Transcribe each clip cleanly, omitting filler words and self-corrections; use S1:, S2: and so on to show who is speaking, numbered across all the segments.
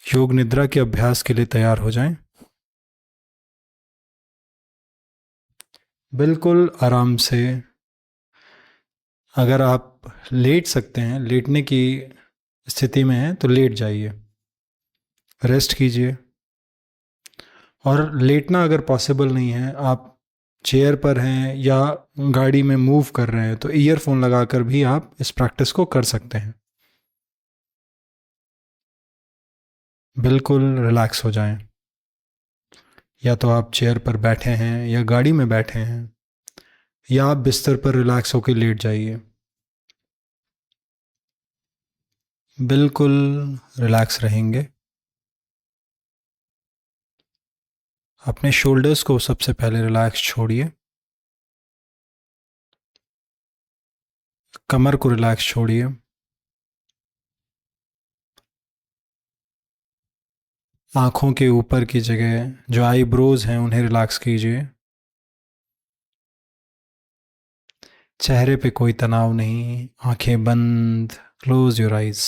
S1: योग निद्रा के अभ्यास के लिए तैयार हो जाएं। बिल्कुल आराम से। अगर आप लेट सकते हैं, लेटने की स्थिति में हैं तो लेट जाइए, रेस्ट कीजिए। और लेटना अगर पॉसिबल नहीं है, आप चेयर पर हैं या गाड़ी में मूव कर रहे हैं, तो ईयरफोन लगाकर भी आप इस प्रैक्टिस को कर सकते हैं। बिल्कुल रिलैक्स हो जाएं। या तो आप चेयर पर बैठे हैं या गाड़ी में बैठे हैं, या आप बिस्तर पर रिलैक्स होकर लेट जाइए। बिल्कुल रिलैक्स रहेंगे। अपने शोल्डर्स को सबसे पहले रिलैक्स छोड़िए। कमर को रिलैक्स छोड़िए। आँखों के ऊपर की जगह जो आईब्रोज हैं उन्हें रिलैक्स कीजिए। चेहरे पे कोई तनाव नहीं, आंखें बंद। Close your eyes.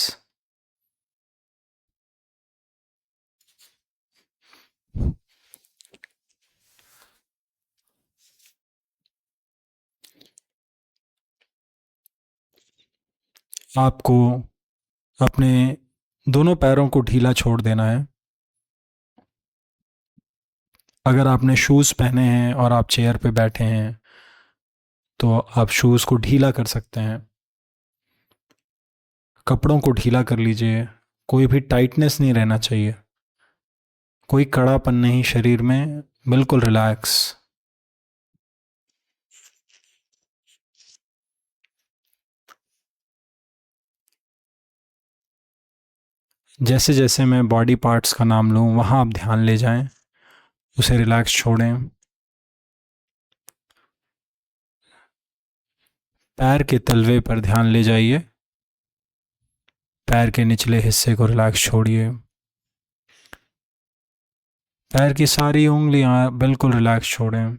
S1: आपको अपने दोनों पैरों को ढीला छोड़ देना है। अगर आपने शूज़ पहने हैं और आप चेयर पे बैठे हैं तो आप शूज़ को ढीला कर सकते हैं। कपड़ों को ढीला कर लीजिए। कोई भी टाइटनेस नहीं रहना चाहिए, कोई कड़ापन नहीं शरीर में। बिल्कुल रिलैक्स। जैसे जैसे मैं बॉडी पार्ट्स का नाम लूँ वहाँ आप ध्यान ले जाएं, उसे रिलैक्स छोड़ें। पैर के तलवे पर ध्यान ले जाइए। पैर के निचले हिस्से को रिलैक्स छोड़िए। पैर की सारी उंगलियां बिल्कुल रिलैक्स छोड़ें।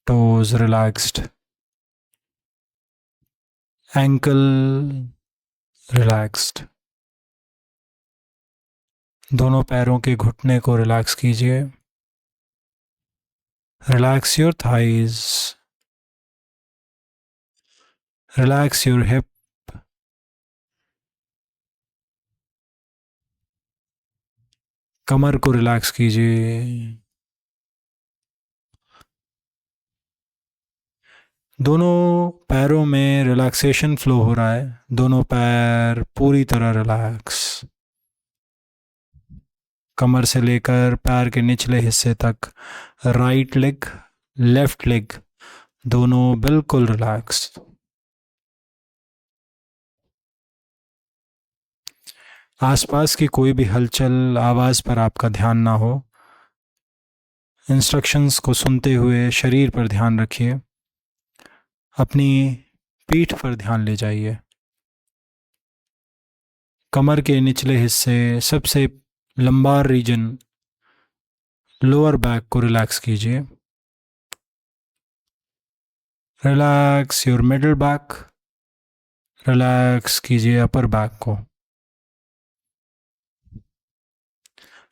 S1: Toes relaxed. Ankle relaxed. दोनों पैरों के घुटने को रिलैक्स कीजिए। Relax your thighs. Relax your hip. कमर को रिलैक्स कीजिए। दोनों पैरों में रिलैक्सेशन फ्लो हो रहा है। दोनों पैर पूरी तरह रिलैक्स। कमर से लेकर पैर के निचले हिस्से तक, राइट लेग, लेफ्ट लेग, दोनों बिल्कुल रिलैक्स। आसपास की कोई भी हलचल, आवाज़ पर आपका ध्यान ना हो। इंस्ट्रक्शंस को सुनते हुए शरीर पर ध्यान रखिए। अपनी पीठ पर ध्यान ले जाइए। कमर के निचले हिस्से, सबसे लंबार रीजन, लोअर बैक को रिलैक्स कीजिए। Relax your middle back. Relax कीजिए अपर बैक को।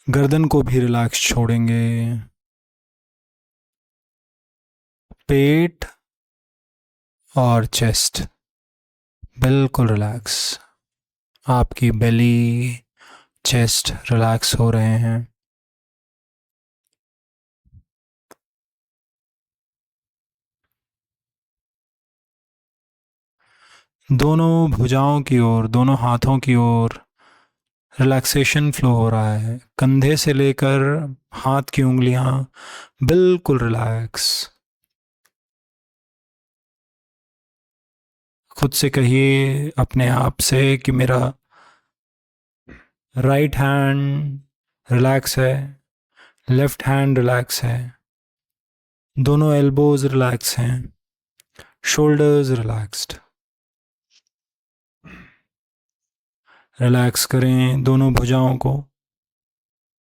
S1: गर्दन को भी रिलैक्स छोड़ेंगे। पेट और चेस्ट बिल्कुल रिलैक्स। आपकी बेली, चेस्ट रिलैक्स हो रहे हैं। दोनों भुजाओं की ओर, दोनों हाथों की ओर रिलैक्सेशन फ्लो हो रहा है। कंधे से लेकर हाथ की उंगलियां बिल्कुल रिलैक्स। खुद से कहिए अपने आप से कि मेरा राइट हैंड रिलैक्स है, लेफ्ट हैंड रिलैक्स है, दोनों एल्बोज रिलैक्स हैं, शोल्डर्स रिलैक्स्ड। रिलैक्स करें दोनों भुजाओं को।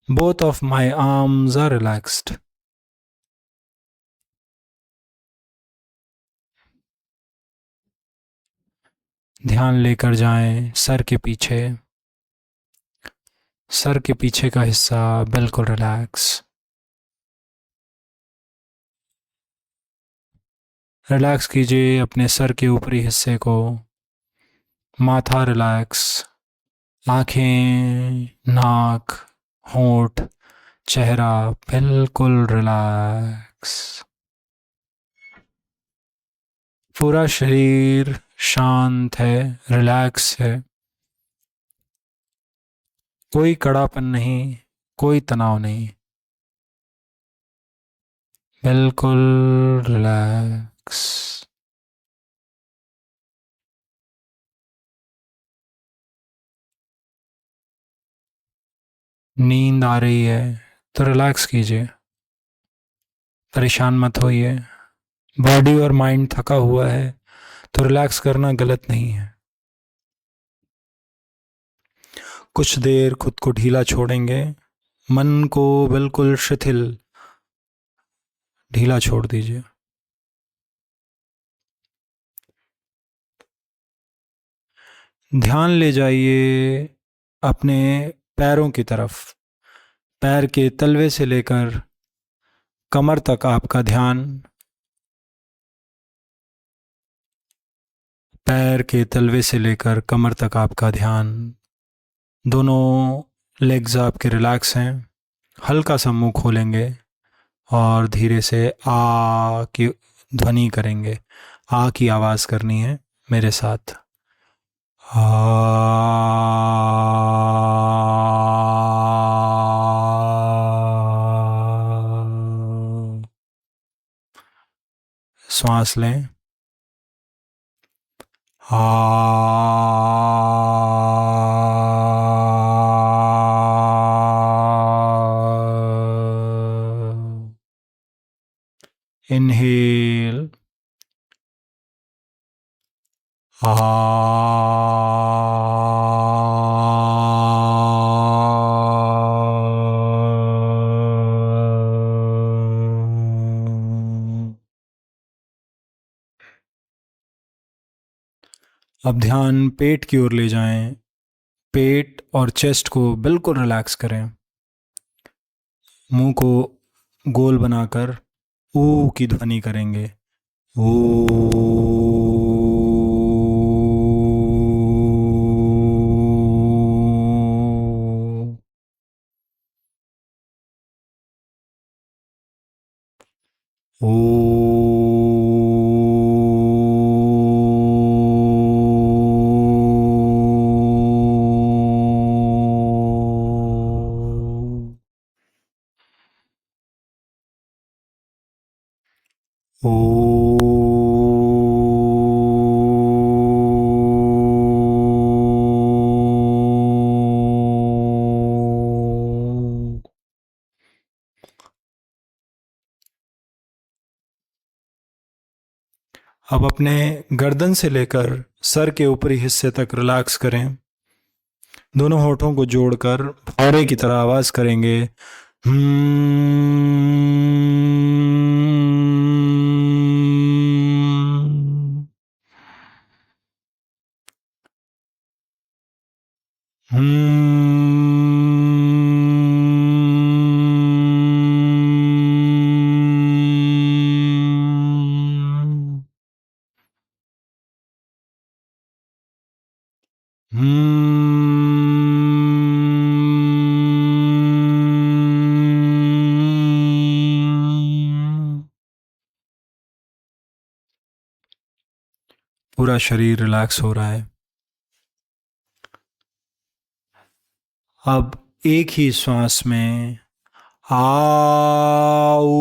S1: Both of my arms are relaxed. ध्यान लेकर जाएं सर के पीछे। सर के पीछे का हिस्सा बिल्कुल रिलैक्स। रिलैक्स कीजिए अपने सर के ऊपरी हिस्से को। माथा रिलैक्स, आँखें, नाक, होंठ, चेहरा बिल्कुल रिलैक्स। पूरा शरीर शांत है, रिलैक्स है। कोई कड़ापन नहीं, कोई तनाव नहीं, बिल्कुल रिलैक्स। नींद आ रही है तो रिलैक्स कीजिए, परेशान मत होइए। बॉडी और माइंड थका हुआ है तो रिलैक्स करना गलत नहीं है। कुछ देर खुद को ढीला छोड़ेंगे, मन को बिल्कुल शिथिल, ढीला छोड़ दीजिए। ध्यान ले जाइए अपने पैरों की तरफ। पैर के तलवे से लेकर कमर तक आपका ध्यान। पैर के तलवे से लेकर कमर तक आपका ध्यान। दोनों लेग्स आपके रिलैक्स हैं। हल्का सा मुंह खोलेंगे और धीरे से आ की ध्वनि करेंगे। आ की आवाज़ करनी है मेरे साथ। आ। श्वास लें। इनहेल। अब ध्यान पेट की ओर ले जाएं। पेट और चेस्ट को बिल्कुल रिलैक्स करें। मुंह को गोल बनाकर ऊ की ध्वनि करेंगे। ओ। ओ। ओ। अब अपने गर्दन से लेकर सर के ऊपरी हिस्से तक रिलैक्स करें। दोनों होठों को जोड़कर भौरे की तरह आवाज़ करेंगे। पूरा शरीर रिलैक्स हो रहा है। अब एक ही श्वास में आऊ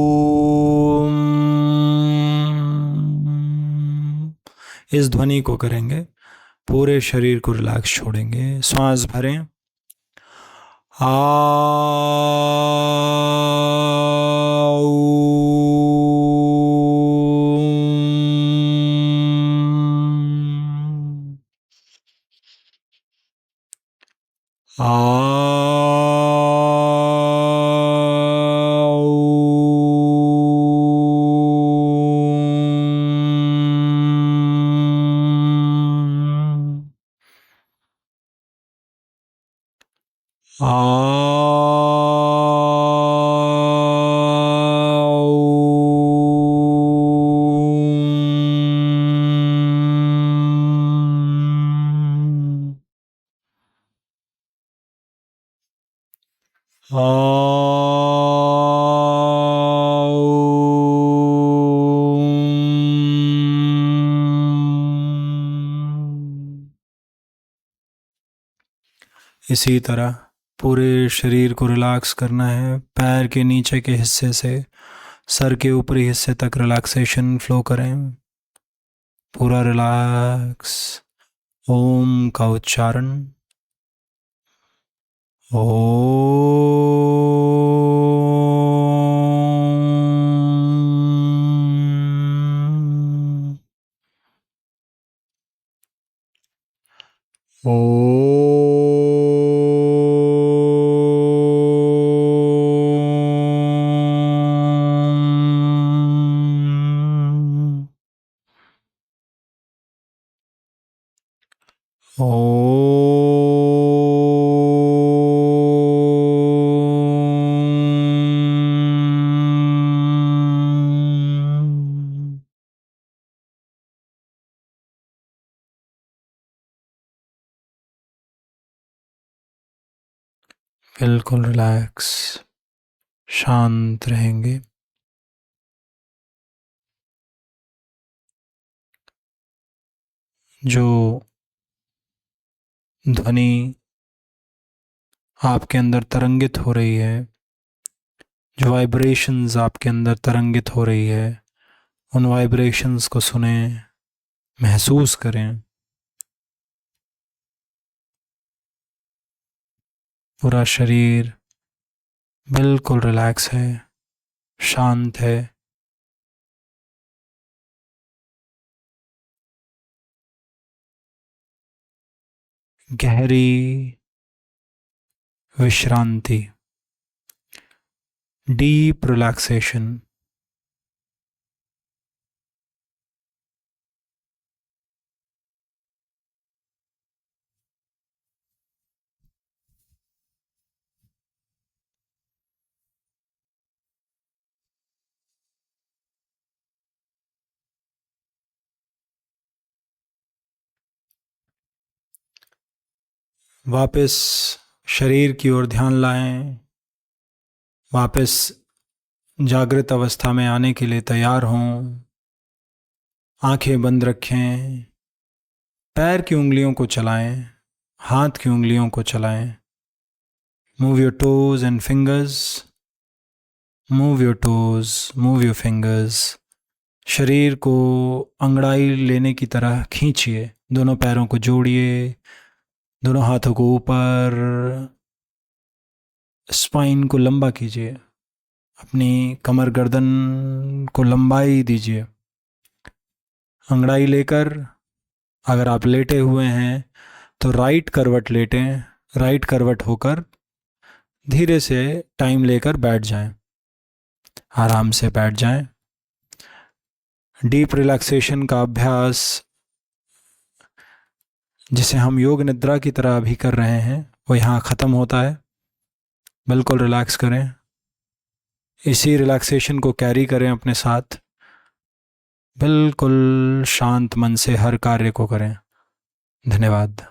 S1: इस ध्वनि को करेंगे। पूरे शरीर को रिलैक्स छोड़ेंगे। श्वास भरें। इसी तरह पूरे शरीर को रिलैक्स करना है। पैर के नीचे के हिस्से से सर के ऊपरी हिस्से तक रिलैक्सेशन फ्लो करें, पूरा रिलैक्स। ओम का उच्चारण, बिल्कुल रिलैक्स, शांत रहेंगे। जो ध्वनि आपके अंदर तरंगित हो रही है, जो वाइब्रेशंस आपके अंदर तरंगित हो रही है, उन वाइब्रेशंस को सुने, महसूस करें। पूरा शरीर बिल्कुल रिलैक्स है, शांत है। गहरी विश्रांति, डीप रिलैक्सेशन। वापस शरीर की ओर ध्यान लाएं, वापस जागृत अवस्था में आने के लिए तैयार हों। आंखें बंद रखें, पैर की उंगलियों को चलाएं, हाथ की उंगलियों को चलाएं। Move your toes and fingers, move your toes, move your fingers. शरीर को अंगड़ाई लेने की तरह खींचिए, दोनों पैरों को जोड़िए, दोनों हाथों को ऊपर, स्पाइन को लंबा कीजिए, अपनी कमर गर्दन को लंबाई दीजिए। अंगड़ाई लेकर अगर आप लेटे हुए हैं तो राइट करवट लेटें, राइट करवट होकर धीरे से टाइम लेकर बैठ जाएं, आराम से बैठ जाएं। डीप रिलैक्सेशन का अभ्यास जिसे हम योग निद्रा की तरह अभी कर रहे हैं वो यहाँ ख़त्म होता है। बिल्कुल रिलैक्स करें, इसी रिलैक्सेशन को कैरी करें अपने साथ। बिल्कुल शांत मन से हर कार्य को करें। धन्यवाद।